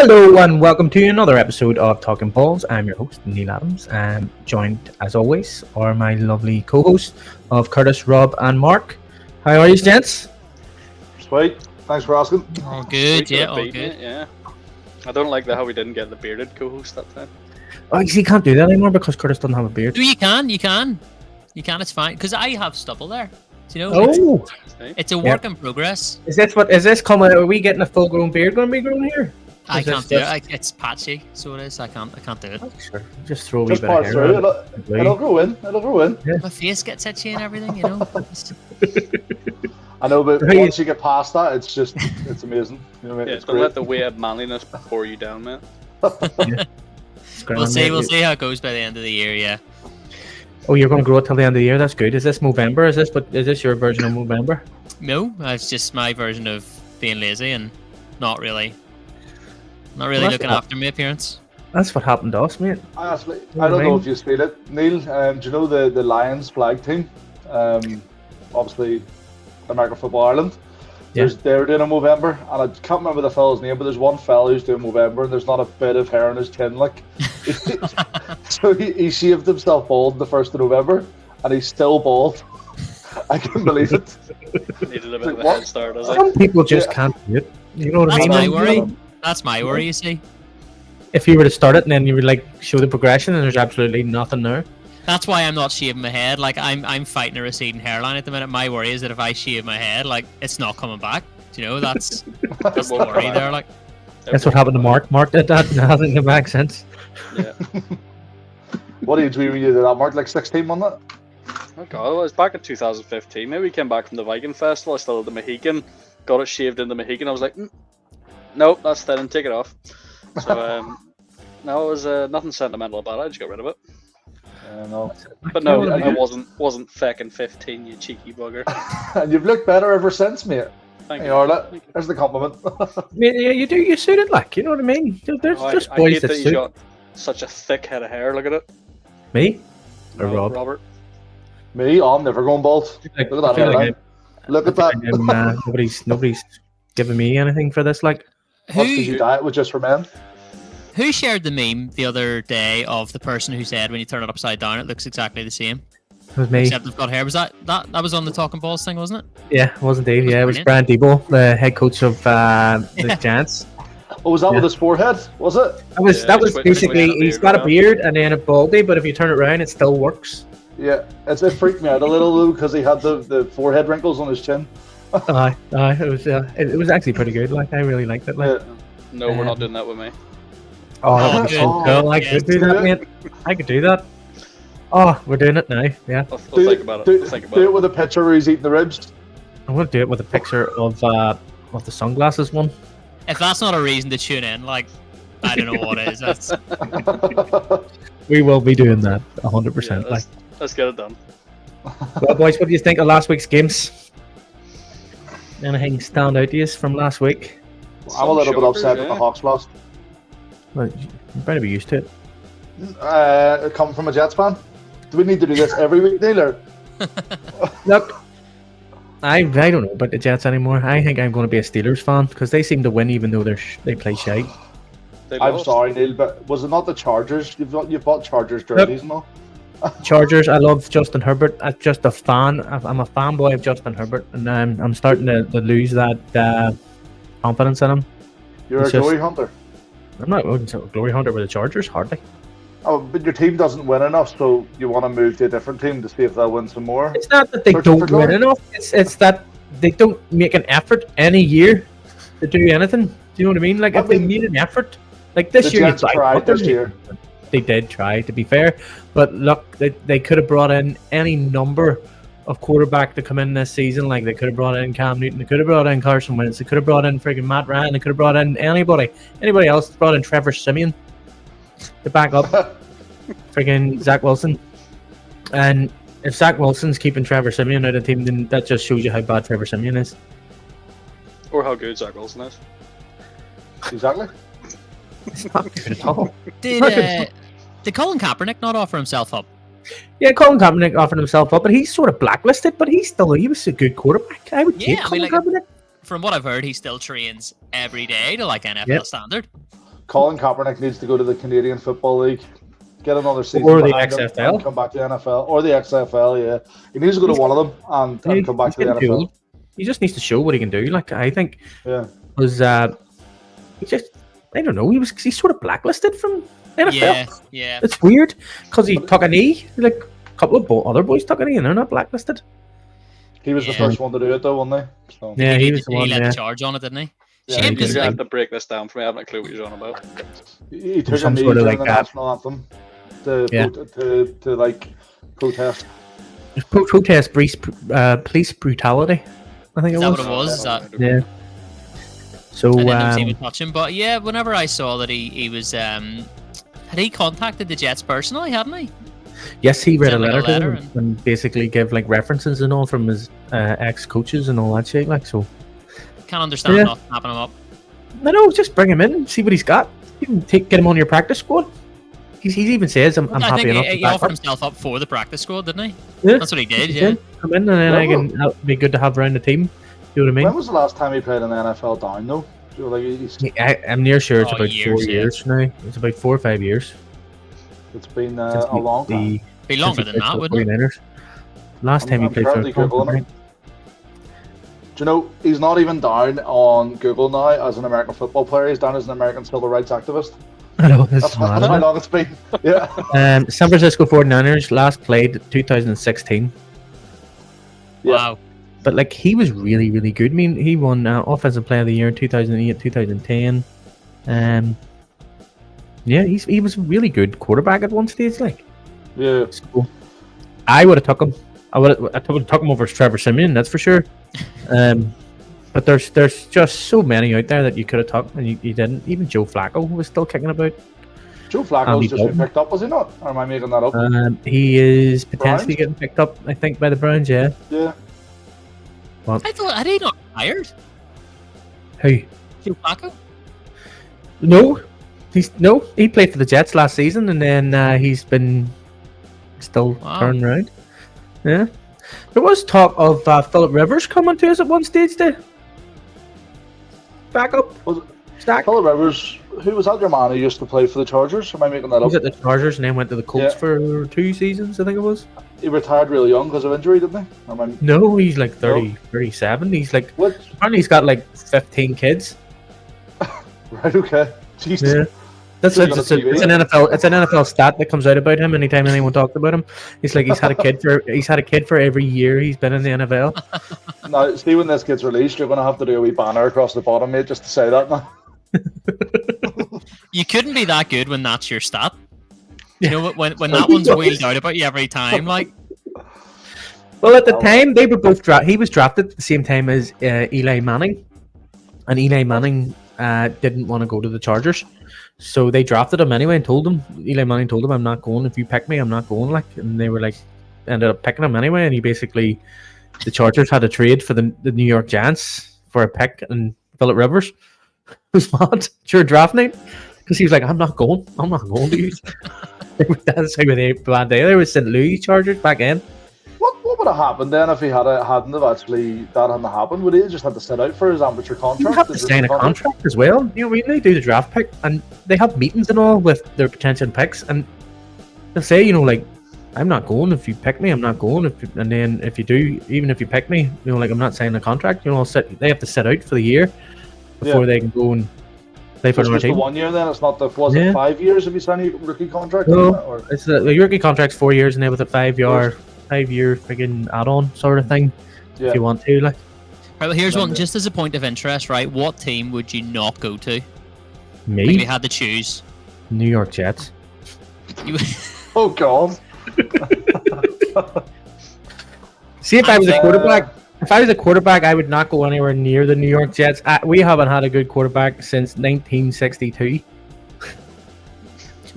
Hello and welcome to another episode of Talkin Balls. I'm your host, Neil Adams, and joined, as always, are my lovely co-hosts of Curtis, Rob, and Mark. How are you, gents? Sweet. Thanks for asking. All good, Sweet yeah, bit of all beating good. it, yeah. I don't like how we didn't get the bearded co-host that time. Oh, you see, you can't do that anymore because Curtis doesn't have a beard. No, you can, it's fine. Because I have stubble there. Do you know? Oh, It's a work in progress. is this coming? Are we getting a full-grown beard going to be grown here? I Is this can't do just- it. It's patchy, so it is. I can't do it. Oh, sure. Just throw a wee Just bit of part hair through. on it. It'll grow in. It'll grow in. My face gets itchy and everything, you know. I know, but Right. once you get past that, it's amazing. You know what I mean? Yeah, It's don't great. let the weight of manliness bore you down, man. It's grand, We'll see mate. how it goes by the end of the year. Yeah. Oh, you're going to grow it till the end of the year. That's good. Is this Movember? Is this your version of Movember? No, it's just my version of being lazy and not really Well, that's looking what- after my appearance. That's what happened to us, mate. Honestly, know I don't what I know mean? if you feel it, Neil. Do you know the Lions flag team? Obviously, American Football Ireland. Yeah. They're doing a Movember, and I can't remember the fella's name, but there's one fella who's doing Movember, and there's not a bit of hair on his chin, like. So he shaved himself bald the 1st of November, and he's still bald. I can't believe it. Needed a bit of a What? head start, does it? Some people just Yeah. can't do it. You know what I That's mean? my worry. That's my worry. You see. If you were to start it and then you would like show the progression and there's absolutely nothing there. That's why I'm not shaving my head. Like I'm fighting a receding hairline at the minute. My worry is that if I shave my head, like it's not coming back. Do you know, that's the won't worry come there. back. Like That's what happened to Mark. Mark did that and it hasn't come back since. Yeah. What age were you when you did that, Mark? Like 16, wasn't it? Oh god, it was back in 2015. Maybe we came back from the Viking Festival. I still had the Mohican. Got it shaved in the Mohican. I was like, nope, that's thin. Take it off. So, no, it was nothing sentimental about it. I just got rid of it. No. But no, I wasn't fecking 15, you cheeky bugger. And you've looked better ever since, mate. Thank Hey, you. Arla, there's the compliment. I mean, yeah, you do. You suit it, like, you know what I mean? There's Oh, just I boys hate that that he's suit got such a thick head of hair. Look at it. me or No, Rob. Robert. Me, I'm never going bald. Like, Look at I that feel like hairline. Look at I that. feel like nobody's giving me anything for this. Like, That's because you who diet with just for men. who shared the meme the other day of the person who said when you turn it upside down it looks exactly the same it was me. except they've got hair? Was that was on the Talkin Balls thing, wasn't it? Yeah, it wasn't Dave. It was Yeah, it was brilliant. Brian Debo, the head coach of the Giants. Oh, was that Yeah. with his forehead? Was it? That was he's basically got a he's got a beard beard and then a baldy, but if you turn it around, it still works. Yeah. It freaked me out a little though because he had the forehead wrinkles on his chin. It was actually pretty good. Like, I really liked it. Like, Yeah. No, we're not doing that with me. oh, that Oh, was good. so cool. I could do that, mate. I could do that. Oh, we're doing it now. Yeah, We'll Do, think about it. do, We'll think about do it it. with a picture where he's eating the ribs. I'm gonna do it with a picture of the sunglasses one. If that's not a reason to tune in, like I don't know what is. That's We will be doing that 100%. Yeah, Like, let's get it done. well, boys, what do you think of last week's games? Anything stand out to you from last week? I'm a little bit shockers, upset that yeah. the Hawks lost. Well, you better be used to it. Coming from a Jets fan. Do we need to do this every week, Neil? Or- Look, I don't know about the Jets anymore. I think I'm going to be a Steelers fan because they seem to win even though they play shite. They I'm lost. sorry, Neil, but was it not the Chargers? You've bought Chargers jerseys and all. Chargers, I love Justin Herbert. I'm just a fan. I'm a fanboy of Justin Herbert, and I'm starting to lose that confidence in him. You're It's a just- glory hunter. I'm not a glory hunter with the Chargers, hardly. Oh, but your team doesn't win enough, so you want to move to a different team to see if they'll win some more. It's not that they Searching for don't win glory? enough. It's that they don't make an effort any year to do anything. Do you know what I mean? Like, I if they mean, made an effort, like this The year, Jets it's like, tried what they're this year. They did try, to be fair, but look, they could have brought in any number of quarterback to come in this season. Like, they could have brought in Cam Newton, they could have brought in Carson Wentz, they could have brought in friggin' Matt Ryan, they could have brought in anybody else. Brought in Trevor Siemian to back up friggin' Zach Wilson. And if Zach Wilson's keeping Trevor Siemian out of the team, then that just shows you how bad Trevor Siemian is. Or how good Zach Wilson is. Exactly. It's not good at all. Did Colin Kaepernick not offer himself up? Yeah, Colin Kaepernick offered himself up, but he's sort of blacklisted. But he was a good quarterback. I would take Yeah, I mean, Colin Kaepernick. From what I've heard, he still trains every day to like NFL Yep. standard. Colin Kaepernick needs to go to the Canadian Football League, get another season Or the behind him, XFL. and come back to the NFL or the XFL. Yeah, he needs to go to one of them and come back to the NFL. Cool. He just needs to show what he can do. Like I think, was he just I don't know. He's sort of blacklisted from NFL. Yeah. It's weird because he took a knee. Like a couple of other boys took a knee and they're not blacklisted. He was the first one to do it, though, wasn't he? So. Yeah, he was the one. He led the charge on it, didn't he? Yeah, Shame You're to gonna have to break this down for me. I haven't a clue what you're on about. He took a some knee sort of during like the that. national anthem to like protest. Protest police brutality. I think Is it that was. what it was? Is that? Yeah. So I didn't even touch him, but yeah, whenever I saw that he was had he contacted the Jets personally, hadn't he? yes, he read a Sent, like, letter a to letter them and basically give like references and all from his ex-coaches and all that shit. Like so. Can't understand not snapping him up. No, just bring him in, see what he's got. Even get him on your practice squad. He even says, "I'm I happy think enough." he to back offered up. himself up for the practice squad, didn't he? Yeah. That's what he did. He Yeah. said, come in and then it'll be good to have around the team. You know what I mean? When was the last time he played in the NFL down, though? So, like, I'm near sure it's Oh, about 4 years now. It's about 4 or 5 years. it's been Since a long time. Be longer than that, wouldn't it? 49ers. Last time he I'm played for currently the Googling company. him. Do you know, he's not even down on Google now as an American football player. He's down as an American civil rights activist. I know, this That's is mad, how isn't long it's been. Yeah. it? San Francisco 49ers last played 2016. Yeah. Wow. But like he was really, really good. I mean, he won Offensive Player of the Year in 2008, 2010. Yeah, he was a really good quarterback at one stage. Like, Yeah. so I would have took him. I would have took him over Trevor Simeon, that's for sure. But there's just so many out there that you could have took and you didn't. Even Joe Flacco was still kicking about. Joe Flacco's just been picked up, was he not? Or am I making that up? He is potentially Browns? getting picked up, I think, by the Browns. Yeah. Yeah. I thought, had he not retired? Who? Joe Flacco? No, he played for the Jets last season, and then he's been still turning around. Yeah, there was talk of Philip Rivers coming to us at one stage to back up. Was it Stack. Philip Rivers? Who was that your man who used to play for the Chargers? Or am I making that He was up? at the Chargers and then went to the Colts Yeah. for 2 seasons, I think it was. He retired really young because of injury, didn't he? Or am I... No, he's like 30, 37. He's like, What? apparently he's got like 15 kids. Right, okay. Jesus. Yeah. It's an NFL stat that comes out about him anytime anyone talks about him. He's like he's had a kid for every year he's been in the NFL. Now, see, when this gets released, you're going to have to do a wee banner across the bottom, mate, just to say that now. You couldn't be that good when that's your stat. You know, when that one's wheeled out about you every time, like. Well, at the time they were both he was drafted at the same time as Eli Manning, and Eli Manning didn't want to go to the Chargers, so they drafted him anyway and told him. Eli Manning told him, "I'm not going. If you pick me, I'm not going." Like, and they were like, ended up picking him anyway, and the Chargers had a trade for the New York Giants for a pick and Philip Rivers. Was mad. Sure, draft night, because he was like, "I'm not going to you." That's how they bad day. They were St. Louis Chargers back in. What would have happened then if he hadn't have actually that hadn't happened? Would he have just had to sit out for his amateur contract? You have to sign a contract as well. You know, when they do the draft pick and they have meetings and all with their potential picks, and they'll say, you know, like, "I'm not going if you pick me. I'm not going and then if you do, even if you pick me, you know, like, I'm not signing a contract." You know, they have to sit out for the year before they can go and play for It's another just the team. 1 year then. It's not it 5 years if you sign a rookie contract? No, Or... it's the rookie contract's 4 years and then with a 5-year friggin' add-on sort of thing. Yeah. If you want to, like. Right, well, here's one, just as a point of interest, right? What team would you not go to? Me, If you had to choose. New York Jets. You, Oh God. See, if I was a quarterback, I would not go anywhere near the New York Jets. We haven't had a good quarterback since 1962.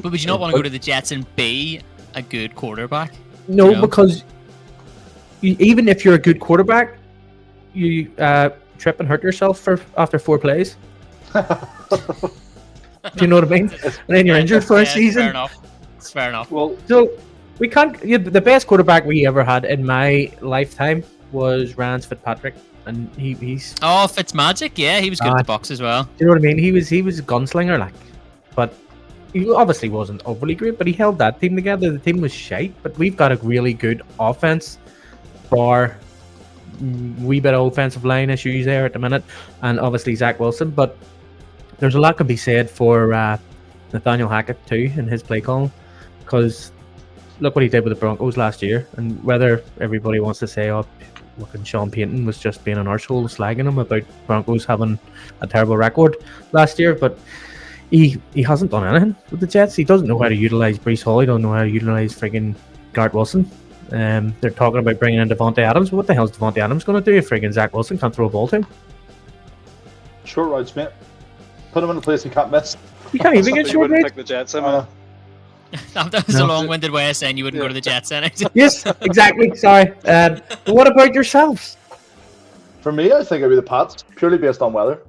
but would you not want to go to the Jets and be a good quarterback? No, You know? because even if you're a good quarterback, you trip and hurt yourself after 4 plays. Do you know what I mean? And then you're injured for a season. Fair enough. It's fair enough. Well, So we can't. Yeah, the best quarterback we ever had in my lifetime was Rance Fitzpatrick, and he's. Oh, Fitzmagic, yeah, he was good at the box as well. Do you know what I mean? He was a gunslinger, like. but he obviously wasn't overly great. But he held that team together. The team was shite, but we've got a really good offense. For wee bit of offensive line issues there at the minute, and obviously Zach Wilson. But there's a lot can be said for Nathaniel Hackett too in his play calling, because look what he did with the Broncos last year. And whether everybody wants to say, "Oh, looking Sean Payton was just being an arsehole slagging him about Broncos having a terrible record last year," but he hasn't done anything with the Jets. He doesn't know how to utilize Breece Hall. He doesn't know how to utilize friggin' Garrett Wilson. They're talking about bringing in Devontae Adams. What the hell is Devontae Adams going to do if friggin' Zach Wilson can't throw a ball to him? Short routes, mate. Put him in a place he can't miss. You can't even get You short wouldn't routes. pick the Jets, Uh, That was a long-winded way of saying you wouldn't go to the Jets then. Yes, exactly. Sorry. But what about yourselves? For me, I think it'd be the Pats, purely based on weather.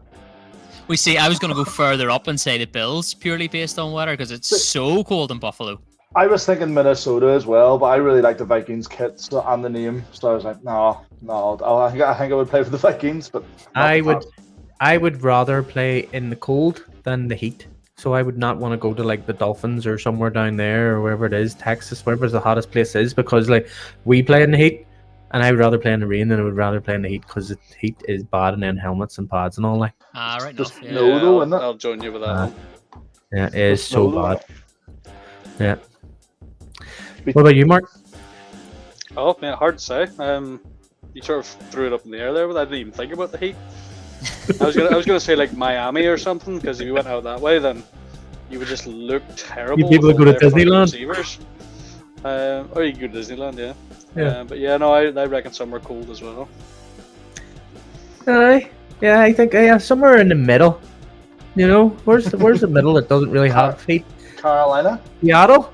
We see. I was going to go further up and say the Bills, purely based on weather, because it's so cold in Buffalo. I was thinking Minnesota as well, but I really like the Vikings kit and the name, so I was like, no. I think I would play for the Vikings, but I would rather play in the cold than the heat. So I would not want to go to like the Dolphins or somewhere down there or wherever it is, Texas, wherever the hottest place is, because like we play in the heat, and I would rather play in the rain than I would rather play in the heat, because the heat is bad, and then helmets and pads and all that. Right Just enough. Yeah. no, though, isn't it? I'll join you with that one. Yeah, it is Just so no, though. bad. Yeah. What about you, Mark? Oh man, hard to say. You sort of threw it up in the air there, but I didn't even think about the heat. I was gonna say like Miami or something, because if you went out that way, then you would just look terrible. You'd be able to go to with all their Disneyland. receivers. Or you could go to Disneyland, yeah. Yeah. But yeah, no, I reckon somewhere cold as well. Yeah, I think somewhere in the middle. You know, where's the middle that doesn't really have heat? Carolina, Seattle.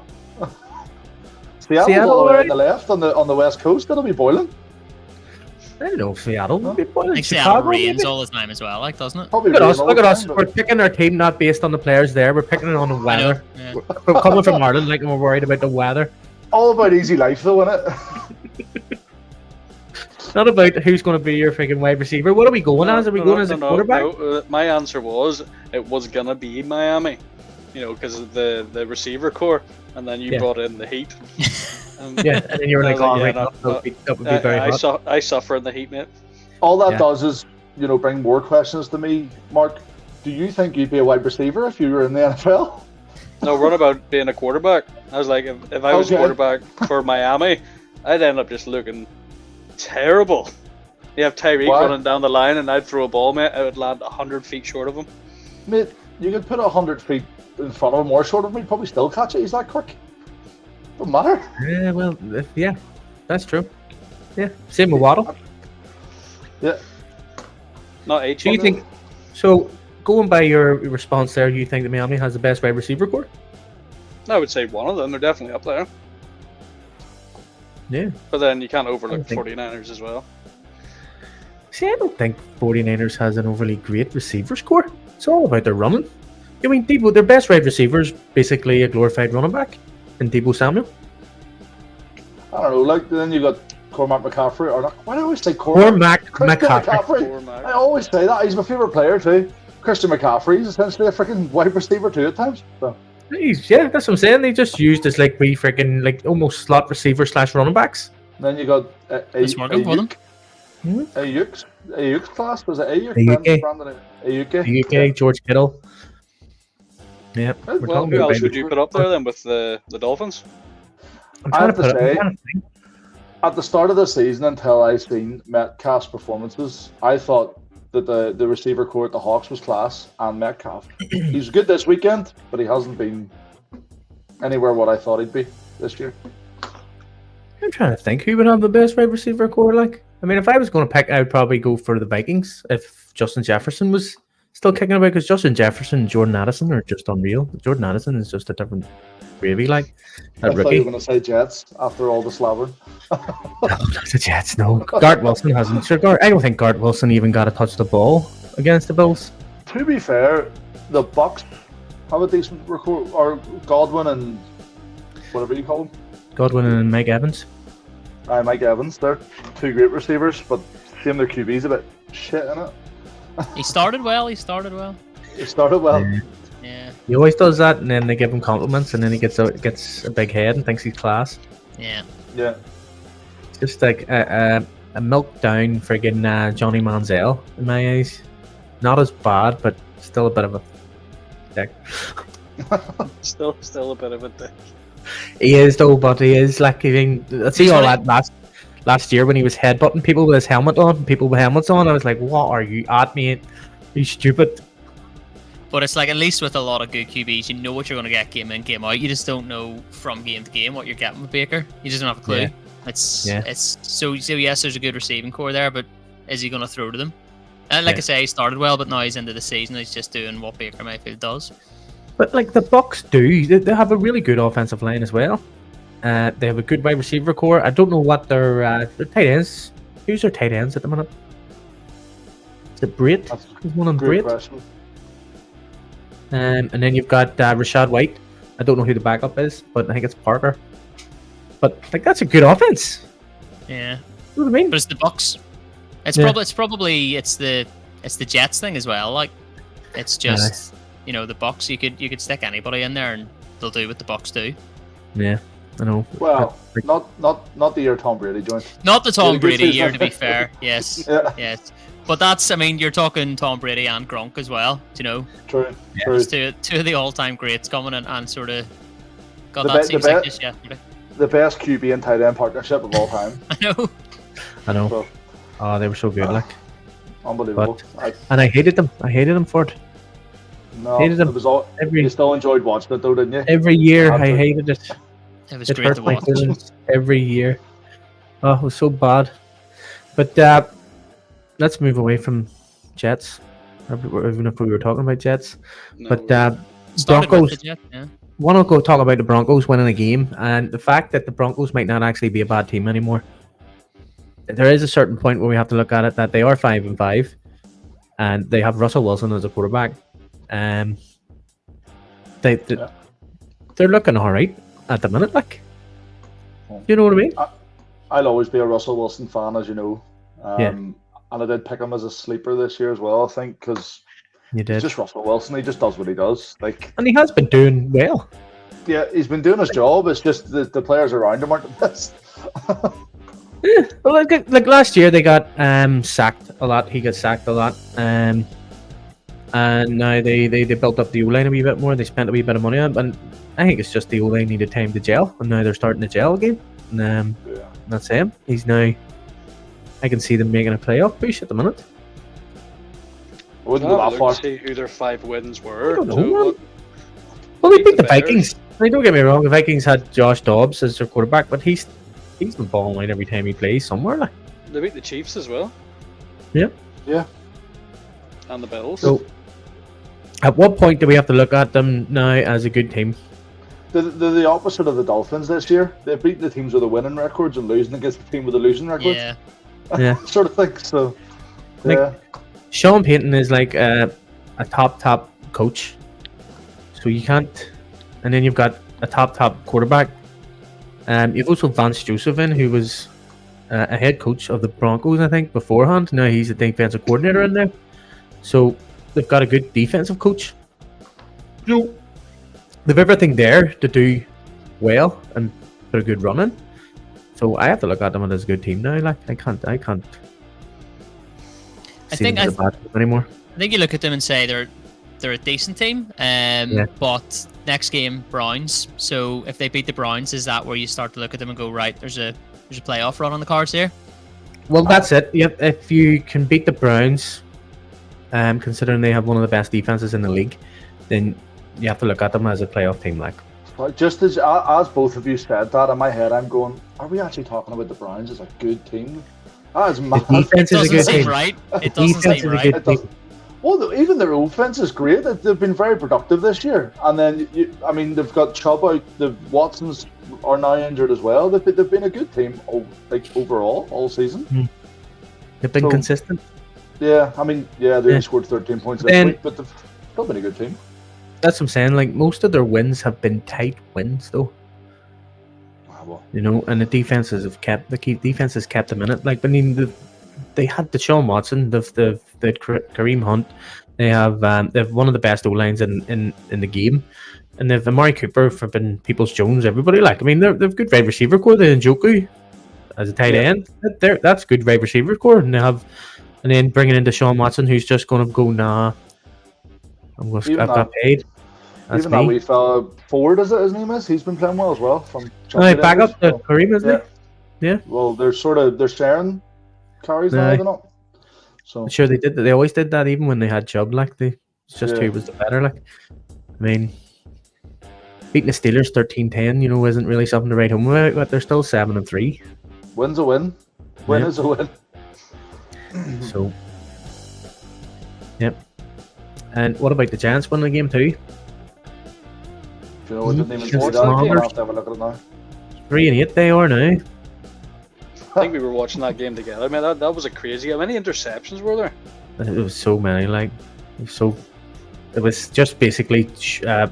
Seattle, all the way right? on the left, on the west coast, it'll be boiling. I don't know, Seattle. Would be I boiling. think Seattle Chicago, rains maybe? all the time as well, like, doesn't it? Probably Look at rain us! all Look the at us! time, We're but picking our team not based on the players there. We're picking it on the I know. weather. Yeah. We're coming from Ireland, like, and we're worried about the weather. all about easy life, though, innit? Not about who's going to be your freaking wide receiver. What are we going as? Are we going as a quarterback? No, my answer was it was gonna be Miami, because of the receiver core, and then you Yeah. brought in the heat. Yeah, and then you were I like, was like, "Oh, yeah, right, no, that would be very hot." I suffer in the heat, mate. All that Yeah. does is, bring more questions to me, Mark. Do you think you'd be a wide receiver if you were in the NFL? No, run about being a quarterback. I was like, if I was Okay. quarterback for Miami, I'd end up just looking terrible. You have Tyreek Why? running down the line, and I'd throw a ball, mate. I would land 100 feet short of him. Mate, you could put 100 feet in front of him or short of him, he'd probably still catch it. He's that quick. Don't matter. Yeah, well, yeah, that's true. Yeah, same with Waddle. Yeah. Not H. Do you think? So, going by your response there, you think that Miami has the best wide receiver core? I would say one of them. They're definitely up there. Yeah. But then you can't overlook I think- 49ers as well. See, I don't think 49ers has an overly great receivers core. It's all about their running. I mean, Debo, their best wide receiver is basically a glorified running back in Debo Samuel. I don't know, like, then you got Cormac McCaffrey, or not. Why do I always say Cormac? Cormac Christian McCaffrey. Cormac. I always say that. He's my favourite player, too. Christian McCaffrey is essentially a freaking wide receiver, too, at times. So, Yeah, that's what I'm saying. They just used as like we freaking like almost slot receiver / running backs. then you got It's working for them. Ayuk's class. Was it Ayuk? Ayuk. Brandon Ayuk. The UK, George Kittle. Yeah, we're Well, talking Who about else would you put up there then with the Dolphins? I'm I trying have to to put it. I'm say- trying to think. At the start of the season, until I seen Metcalf's performances, I thought that the receiver core at the Hawks was class, and Metcalf. He's good this weekend, but he hasn't been anywhere what I thought he'd be this year. I'm trying to think who would have the best wide receiver core. Like, I mean, if I was going to pick, I would probably go for the Vikings if Justin Jefferson was still kicking about, because Justin Jefferson and Jordan Addison are just unreal. Jordan Addison is just a different gravy, like I that thought you rookie. were going to say Jets after all the slavering. The Jets, no. Garrett Wilson hasn't. Sure, I don't think Garrett Wilson even got to touch the ball against the Bills. To be fair, the Bucks have a decent record, or Godwin and whatever you call them. Godwin and Mike Evans. Mike Evans. They're two great receivers, but their QB's a bit shit in it. He started well. He started well. Yeah. Yeah. He always does that, and then they give him compliments, and then he gets a big head and thinks he's class. Yeah. Yeah. It's just like a milk down friggin' Johnny Manziel in my eyes. Not as bad, but still a bit of a dick. Still a bit of a dick. He is though, but he is like I see all that last year when he was headbutting people with his helmet on, people with helmets on. I was like, "What are you at me? You stupid!" But it's like, at least with a lot of good QBs, you know what you're going to get game in, game out. You just don't know from game to game what you're getting with Baker. You just don't have a clue. Yeah. It's so yes, there's a good receiving core there, but is he going to throw to them? And like I say, he started well, but now he's into the season. He's just doing what Baker Mayfield does. But like the Bucks do, they have a really good offensive line as well. They have a good wide receiver core. I don't know what their tight ends. Who's their tight ends at the minute? Is it Brait? Is one of them Great Brait? question. And then you've got Rashad White. I don't know who the backup is, but I think it's Parker. But like that's a good offense. Yeah. You know what I mean? But it's the Bucks. It's Yeah. probably the Jets thing as well. Like, it's just the Bucks. You could stick anybody in there and they'll do what the Bucks do. Yeah, I know. Well, Like, not the year Tom Brady joined. Not the Tom Yeah, good Brady season. year, to be fair. Yes. Yeah. Yes. But that's, you're talking Tom Brady and Gronk as well. Do you know? True. Yeah. True. It's two of the all-time greats coming and sort of got The that be- seems the like be- this yesterday. The best QB and tight end partnership of all time. I know. I know. So, Oh, they were so good, like. unbelievable. And I hated them. I hated them for it. No, hated them it was all. You still enjoyed watching it though, didn't you? Every year, I Absolutely. hated it. It was It great hurt to my watch. feelings every year. Oh, it was so bad. But let's move away from Jets. Even if we were talking about Jets. No, But Started with Broncos. the Jets, yeah. Want to go talk about the Broncos winning a game and the fact that the Broncos might not actually be a bad team anymore. There is a certain point where we have to look at it that they are 5-5, and they have Russell Wilson as a quarterback. They're looking all right at the minute. Like, you know what I mean? I'll always be a Russell Wilson fan, as you know. Yeah. And I did pick him as a sleeper this year as well, I think, because You he's did, just Russell Wilson. He just does what he does. Like, and he has been doing well. yeah, he's been doing his job. It's just the players around him aren't the best. Yeah, well, like last year they got sacked a lot. He got sacked a lot, and now they built up the O-line a wee bit more. They spent a wee bit of money on it, and I think it's just the O-line needed time to gel, and now they're starting to gel again. And Yeah. that's him. He's now. I can see them making a playoff push at the minute. I wouldn't go I'll that look far. to see who their 5 wins were. I don't know, So man. what- Well, they Beat beat the the Bears. Vikings. I mean, don't get me wrong. The Vikings had Josh Dobbs as their quarterback, but he's been balling out every time he plays somewhere. Like. They beat the Chiefs as well. Yeah. Yeah. And the Bills. So, at what point do we have to look at them now as a good team? They're the opposite of the Dolphins this year. They've beaten the teams with the winning records and losing against the team with the losing records. Yeah. Yeah. Sort of thing. So, Like- yeah. Sean Payton is like a top coach, so you can't. And then you've got a top quarterback. You've also Vance Joseph in, who was a head coach of the Broncos, I think, beforehand. Now he's a defensive coordinator in there. So they've got a good defensive coach. So they've everything there to do well and put a good run in. So I have to look at them as a good team now. Like I can't see think them as a bad team anymore. I think you look at them and say they're a decent team. But next game Browns. So if they beat the Browns, is that where you start to look at them and go, right, there's a playoff run on the cards here? Well, that's it. Yep. If you can beat the Browns, considering they have one of the best defenses in the league, then you have to look at them as a playoff team. Like, But just as both of you said that, in my head I'm going, are we actually talking about the Browns as a good team? That's the mad. defense is a Doesn't good seem team. right. It The doesn't defense seem is a right. good It does. team. Well, even their offense is great. They've been very productive this year. And then, they've got Chubb out. The Watsons are now injured as well. They've been a good team, overall, all season. They've been So- consistent. Yeah, they Yeah. only scored 13 points this Then- week, but they've still been a good team. That's what I'm saying. Like most of their wins have been tight wins, though. Ah, well, You know, and the defenses have kept them in it. Like, I mean, they had Deshaun Watson, they've Kareem Hunt, they have one of the best O lines in the game, and they've Amari Cooper, flipping Peoples Jones, everybody. Like, I mean, they've good wide receiver core. They Njoku as a tight end. That's good wide receiver core, and then bringing in Deshaun Watson, who's just going to go, nah, I've got paid. That's even me. that wee fella Ford, is it his name is? He's been playing well as well. Back up to Kareem, isn't he? Yeah. Well, they're sharing carries now, they're not. So I'm sure they did. They always did that, even when they had Chubb. Like, it's just who was the better. Like, I mean, beating the Steelers 13-10, isn't really something to write home about. But they're still 7-3. Win's a win. Win is a win. So, yep. And what about the Giants winning the game too? Do you know, we didn't even watch that game. I'll have to have a look at it now. 3-8 they are now. I think we were watching that game together. I mean, that was a crazy. How many interceptions were there? It was so many. Like, it was just basically what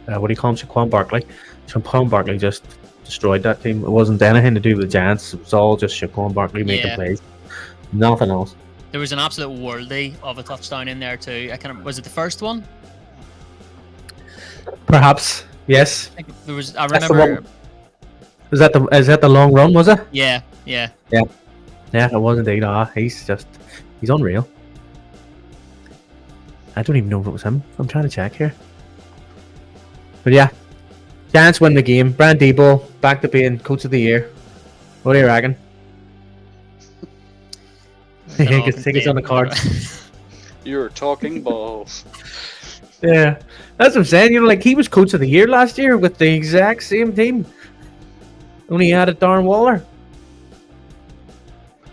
do you call him? Saquon Barkley. Saquon Barkley just destroyed that team. It wasn't anything to do with the Giants. It was all just Saquon Barkley making plays. Nothing else. There was an absolute worldie of a touchdown in there too. Was it the first one? Perhaps, yes. There was. I remember. Is that the long run? Was it? Yeah. Yeah, it was indeed. He's unreal. I don't even know if it was him. I'm trying to check here. But yeah, Giants win the game. Brian Debo back to being coach of the year. What do you reckon? Take it on the cards. You're talking balls. Yeah, that's what I'm saying. Like, he was coach of the year last year with the exact same team. Only he had a Darren Waller.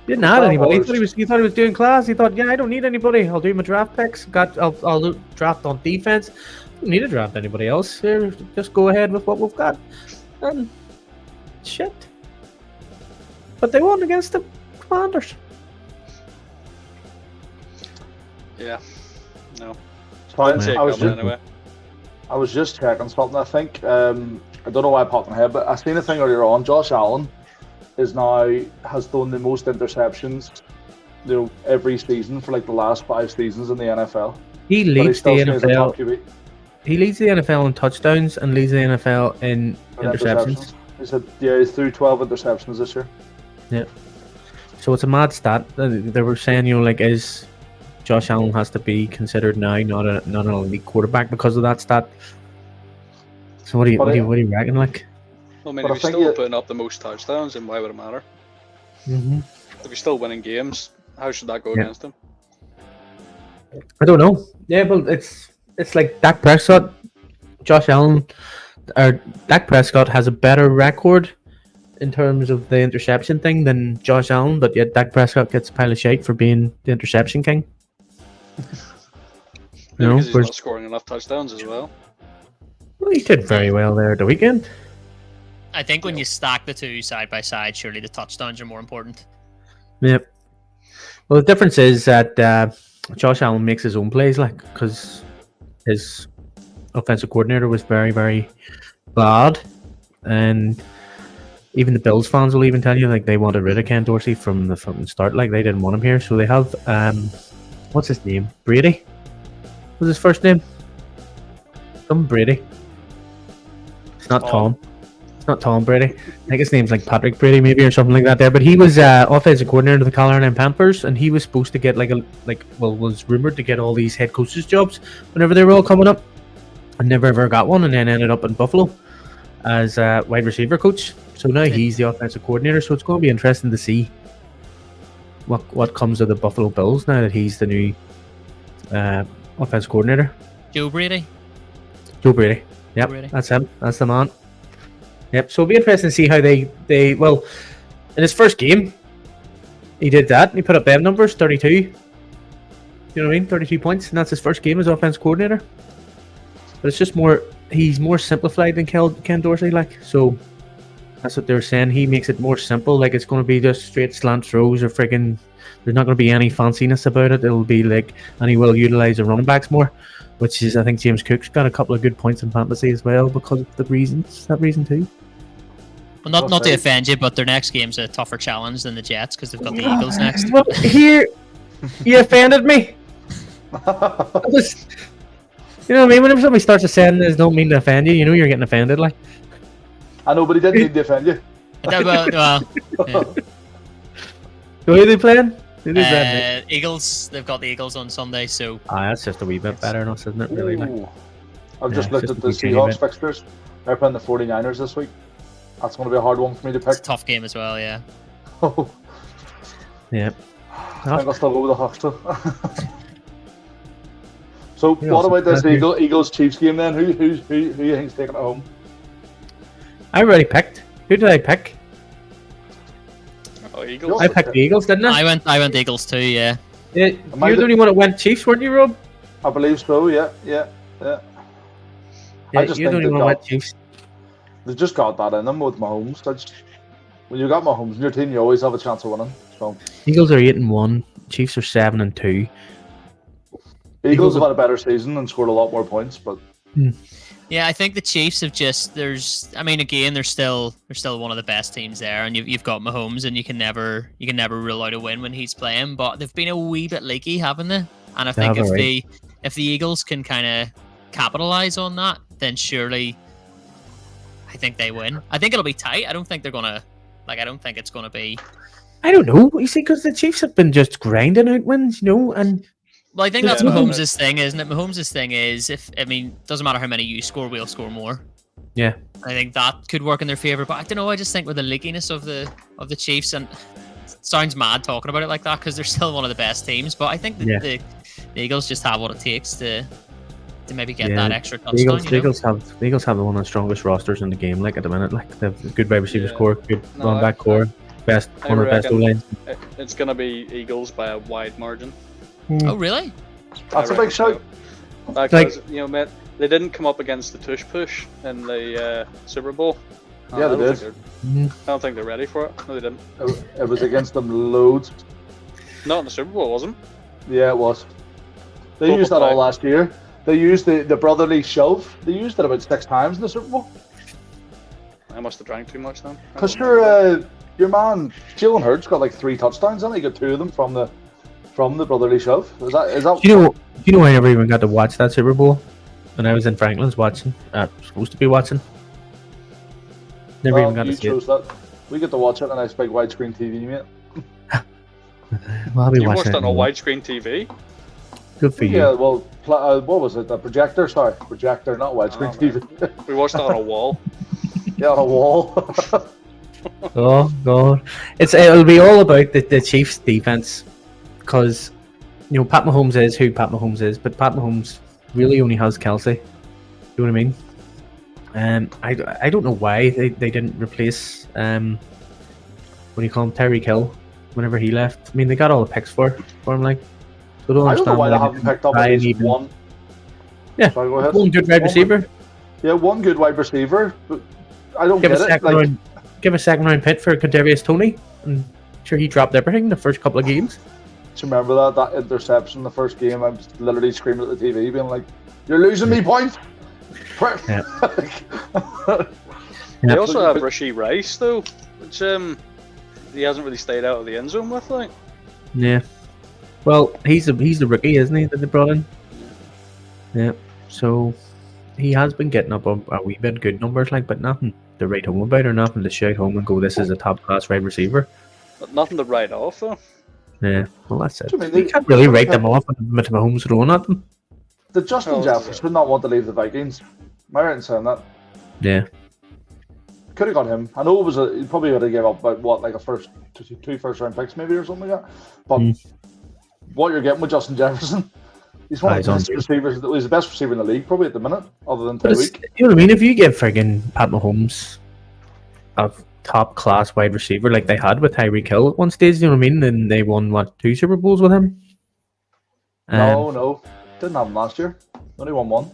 Didn't have anybody. He thought he was doing class. He thought, I don't need anybody. I'll do my draft picks. I'll draft on defense. Don't need to draft anybody else. Here, just go ahead with what we've got. And shit. But they won against the Commanders. Yeah. No. I was just checking something. I think I don't know why I popped in my head, but I seen a thing earlier on. Josh Allen has thrown the most interceptions, every season for like the last 5 seasons in the NFL. He leads the NFL. He leads the NFL in touchdowns and leads the NFL in interceptions. He said, he's threw 12 interceptions this year. Yeah. So it's a mad stat. They were saying, is Josh Allen has to be considered now not an elite quarterback because of that stat. So what do you reckon? Like, I mean, if he's still putting up the most touchdowns, then why would it matter? Mm-hmm. If he's still winning games, how should that go against him? I don't know. Yeah, but it's like Dak Prescott, Josh Allen, or Dak Prescott has a better record in terms of the interception thing than Josh Allen, but yet Dak Prescott gets a pile of shite for being the interception king. Because he's not scoring enough touchdowns as well. Well, he did very well there at the weekend. I think when you stack the two side by side, surely the touchdowns are more important. Yep. Well, the difference is that Josh Allen makes his own plays, like, because his offensive coordinator was very, very bad, and even the Bills fans will even tell you, like, they wanted rid of Ken Dorsey from the start. Like, they didn't want him here, so they have what's his name? Brady? What's his first name? Some Brady. It's not Tom. It's not Tom Brady. I think his name's like Patrick Brady, maybe, or something like that there. But he was offensive coordinator of the Carolina Panthers, and he was supposed to get was rumored to get all these head coaches jobs whenever they were all coming up, and never ever got one, and then ended up in Buffalo as a wide receiver coach. So now he's the offensive coordinator. So it's going to be interesting to see what comes of the Buffalo Bills now that he's the new offensive coordinator. Joe Brady. Yep, that's him. That's the man. Yep. So it'll be interesting to see how they in his first game, he did that. And he put up them numbers, 32. You know what I mean? 32 points, and that's his first game as offense coordinator. But it's just he's more simplified than Ken Dorsey, like. So that's what they're saying. He makes it more simple. Like, it's going to be just straight slant throws or freaking. There's not going to be any fanciness about it. It'll be like, and he will utilize the running backs more, which is, I think James Cook's got a couple of good points in fantasy as well because of that reason too. Well, not to offend you, but their next game's a tougher challenge than the Jets because they've got the Eagles next. Well, here, you offended me. I was, you know what I mean? Whenever somebody starts to send this, don't mean to offend you. You know you're getting offended, like. I know, but he didn't mean to offend you. Well, yeah. Who are they playing? Who are they playing? Eagles. They've got the Eagles on Sunday, so. That's just a wee bit better than us, isn't it? Really. Like? Ooh. I've just Yeah, looked just at the a wee teeny Seahawks bit. fixtures. They're playing the 49ers this week. That's going to be a hard one for me to It's a pick. tough game as well, yeah. Yeah. I think I'll still go with the Hawks though. So Who what else about is this there? Eagles Chiefs game then? Who you think's taking it home? I already picked. Who did I pick? Oh, Eagles. I picked the Eagles, didn't I? I went Eagles too, yeah. Yeah, I you're the only one that went Chiefs, weren't you, Rob? I believe so. Yeah. Yeah, I just you're the think only one that went Chiefs. They just got that in them with Mahomes. When you got Mahomes in your team, you always have a chance of winning. So Eagles are 8-1. Chiefs are 7-2. Eagles have had a better season and scored a lot more points, but Yeah, I think the Chiefs have just again they're still one of the best teams there, and you've got Mahomes, and you can never rule out a win when he's playing. But they've been a wee bit leaky, haven't they? And I think if the Eagles can kind of capitalize on that, then surely I think they win. I think it'll be tight. I don't think they're gonna I don't think it's gonna be. I don't know. You see, because the Chiefs have been just grinding out wins, and Well, I think Yeah, that's no, Mahomes' thing, isn't it? Mahomes' thing is doesn't matter how many you score, we'll score more. yeah. I think that could work in their favor, but I don't know. I just think with the leakiness of the Chiefs, and it sounds mad talking about it like that because they're still one of the best teams. But I think that the Eagles just have what it takes to maybe get that extra touchdown. The Eagles have one of the strongest rosters in the game. Like at the minute, like they have a good wide receiver core, good run back core, one of the best O-lines. It's gonna be Eagles by a wide margin. Oh, really? that's a big shout. Because mate, they didn't come up against the tush push in the Super Bowl. Yeah, they did. I don't think they're ready for it. No, they didn't. It was against them loads. Not in the Super Bowl, wasn't? Yeah, it was. They used that all last year. They used the brotherly shove. They used it about 6 times in the Super Bowl. I must have drank too much then. Because your man Jalen Hurts got like 3 touchdowns, and he got 2 of them from the brotherly shove. Is that? Do you know I never even got to watch that Super Bowl when I was in Franklin's watching? Supposed to be watching. Never even got to see it. That. We get to watch it on a nice big widescreen TV, mate. Well, I'll be You watched watching it on a widescreen TV? Good for you. Yeah, well, what was it? The projector? Sorry, projector, not widescreen TV. We watched it on a wall. Yeah, on a wall. Oh God, it'll be all about the Chiefs' defense, because Pat Mahomes is who Pat Mahomes is, but Pat Mahomes really only has Kelsey. You know what I mean? I don't know why they didn't replace what do you call him, Tyreek Hill, whenever he left. I mean, they got all the picks for him, like. So I don't know why they haven't picked up at least one. Yeah, sorry, go ahead. One good wide receiver. Yeah, one good wide receiver. But I don't Give get a it. second round. Give a second round pick for Kadarius Toney. I'm sure he dropped everything the first couple of games. Do you remember that interception the first game? I was literally screaming at the TV, being like, "You're losing me points." Yeah. They also have Rashee Rice though, which he hasn't really stayed out of the end zone with, like. Yeah. Well, he's the rookie, isn't he, that they brought in? Yeah. So he has been getting up a wee bit good numbers, like, but nothing to write home about or nothing to shout home and go, this is a top class wide receiver. But nothing to write off though. Yeah. Well, that's it. I mean, You can't really write them off with Mahomes throwing at them. Did Justin Jefferson not want to leave the Vikings? Am I right in saying that? Yeah. Could have got him. I know he probably would have gave up about like two first round picks maybe or something like that. But what you're getting with Justin Jefferson, he's one of the best receivers. He's the best receiver in the league probably at the minute, other than Tyreek. You know what I mean? If you give friggin' Pat Mahomes a top class wide receiver like they had with Tyreek Hill at one stage, you know what I mean? And they won 2 Super Bowls with him. No, didn't have him last year. Only won 1.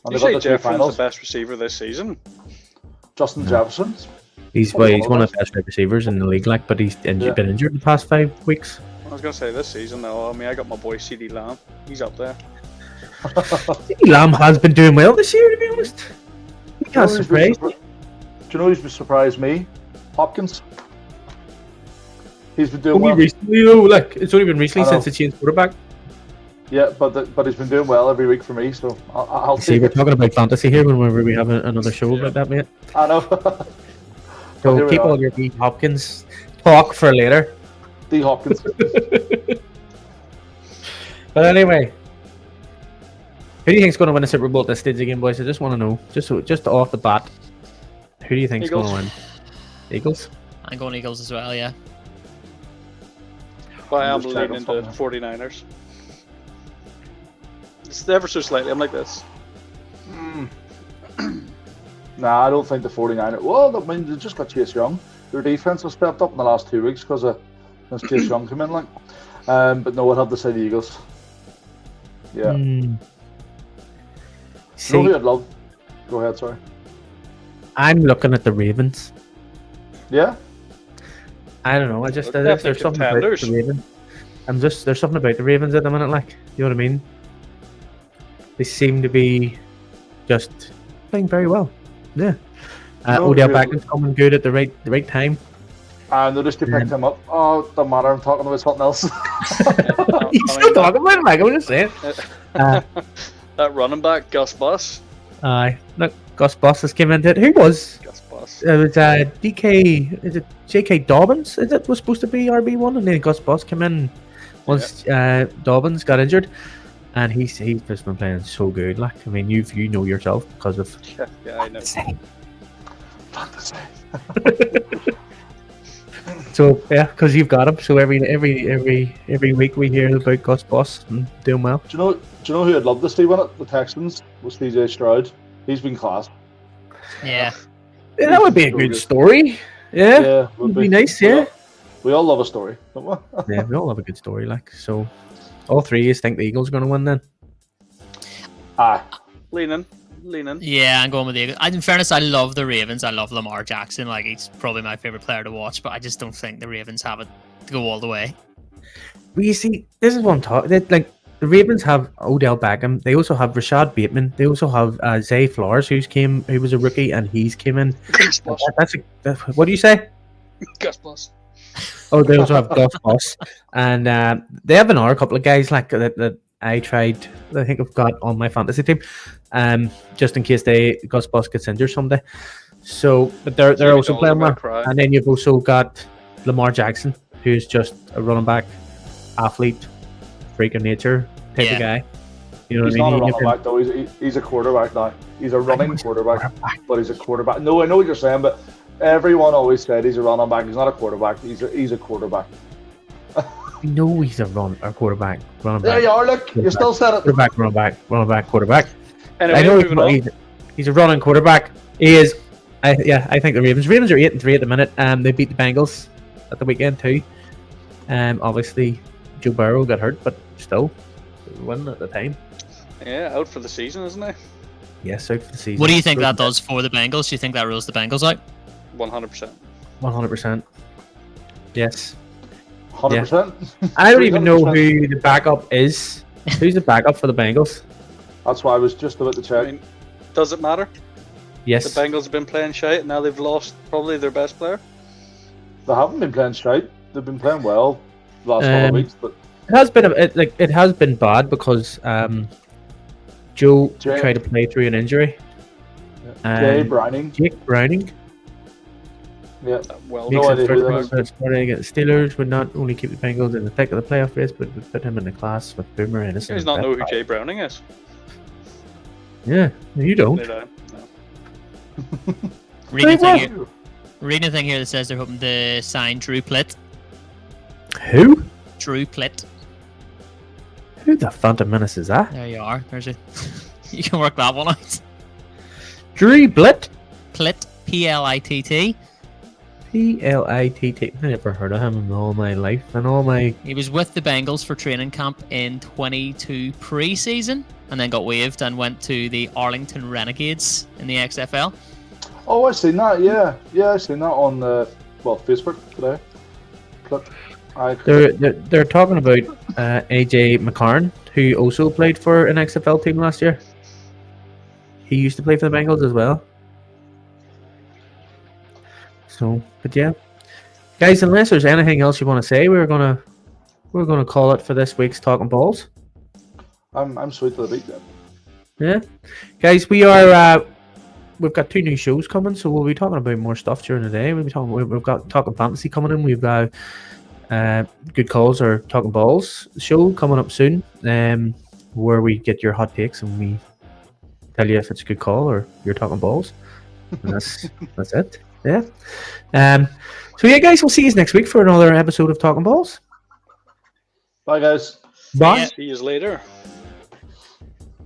And You say Jefferson's the best receiver this season? Justin Jefferson. He's one of the best wide receivers in the league, like, but he's been injured the past 5 weeks. I was gonna say this season though. I mean, I got my boy CeeDee Lamb. He's up there. CeeDee Lamb has been doing well this year, to be honest. He can't surprise me. you know who's surprised me? Hopkins. He's been doing Only well. recently though, like it's only been recently I know. since they changed quarterback. Yeah, but he's been doing well every week for me, so I'll See, take we're it. talking about fantasy here whenever we have another show about that, mate. I know. So here we keep are. all your D Hopkins talk for later. D Hopkins. But anyway, who do you think's going to win the Super Bowl at this stage again, boys? I just want to know, just off the bat, who do you think's going to win? Eagles. I'm going Eagles as well, yeah. But I am I'm just checking leaning to something. 49ers. It's ever so slightly. I'm like this. Nah, I don't think the 49ers. Well, I mean, they just got Chase Young. Their defense has stepped up in the last 2 weeks because Chase Young came in, like. But no, I'd have to say the Eagles. Yeah. See, You know who I'd love? Go ahead, sorry. I'm looking at the Ravens. Yeah? I don't know. I just They're there's definitely something about contenders. the Ravens. There's something about the Ravens at the minute, like, you know what I mean? They seem to be just playing very well. Yeah. No, Odell really. Beckham's coming good at the right time. I noticed you picked him up. Oh, don't matter. I'm talking about something else. You still talking about it, Mike? I'm just saying. That running back, Gus Bus. Aye. Look, Gus Bus has came into it. Who was? Gus Bus. It was DK. Is it J.K. Dobbins? Is it was supposed to be RB1, and then Gus Bus came in once Dobbins got injured, and he's just been playing so good. Like, I mean, you know yourself because of. Yeah, I know. Fantasy. So yeah, because you've got him. So every week we hear about Gus Bus and doing well. Do you know who I'd love to see win it? The Texans was DJ Stroud. He's been class. Yeah. Yeah, that would be a good story. Yeah, would be nice. Yeah, We all love a story, don't we? yeah, we all have a good story. Like, so, all three of you think the Eagles are going to win then? Aye. Leaning. Yeah, I'm going with the Eagles. In fairness, I love the Ravens. I love Lamar Jackson. Like, he's probably my favorite player to watch, but I just don't think the Ravens have it to go all the way. Well, you see, this is what I'm talking. Like, the Ravens have Odell Beckham. They also have Rashad Bateman. They also have Zay Flowers, who was a rookie, and he's came in. Gus Bus. What do you say? Gus Bus. Oh, they also have Gus Bus, and they have another couple of guys like that I tried. I think I've got on my fantasy team, just in case Gus Bus gets injured someday. So, but they're also playing well. And then you've also got Lamar Jackson, who's just a running back, athlete, freak of nature type of guy. You know He's what I not mean? a running back though. He's a quarterback now. He's a running quarterback, but he's a quarterback. No, I know what you're saying, but everyone always said he's a running back. He's not a quarterback. He's a quarterback. You know he's a quarterback, running back. There you are. Look, you still said it. Quarterback. Anyway, I know moving on. he's a running quarterback. He is. I think the Ravens are 8-3 at the minute. They beat the Bengals at the weekend too. Obviously Joe Burrow got hurt, but still won at the time. Yeah, out for the season, isn't he? Yes, out for the season. What do you think that does for the Bengals? Do you think that rules the Bengals out? 100%. 100%. Yes. 100%. I don't even know who the backup is. Who's the backup for the Bengals? That's why I was just about to I check. mean, does it matter? Yes. The Bengals have been playing shite, and now they've lost probably their best player. They haven't been playing straight. They've been playing well the last couple of weeks, but It has been bad because Joe Jay- tried to play through an injury. Jay Browning. Jake Browning Yeah. Well, makes no his idea who first that is. starting against Steelers would not only keep the Bengals in the thick of the playoff race, but would put him in the class with Boomer you Innocent. guys not know who Jay Browning is? Yeah, you don't. Did I? No. Reading a thing here that says they're hoping to sign Drew Plitt. Who? Drew Plitt. Who the Phantom Menace is that? There you are. There's a. You can work that one out. Drew Blitt? Plitt. Plitt. P-L-I-T-T. I never heard of him in all my life. And all my... He was with the Bengals for training camp in 22 pre-season, and then got waived and went to the Arlington Renegades in the XFL. Oh, I seen that. Yeah, I seen that on Facebook today. They're talking about AJ McCarron, who also played for an XFL team last year. He used to play for the Bengals as well. So, but yeah, guys, unless there's anything else you want to say, we're gonna call it for this week's Talking Balls. I'm sweet to the beat then. Yeah, guys, we are. We've got 2 new shows coming, so we'll be talking about more stuff during the day. We've got Talking Fantasy coming in. We've got Good Calls or Talking Balls show coming up soon, where we get your hot takes and we tell you if it's a good call or you're talking balls. And that's it. Yeah. So yeah, guys, we'll see you next week for another episode of Talking Balls. Bye, guys. Bye. Yeah. See you later.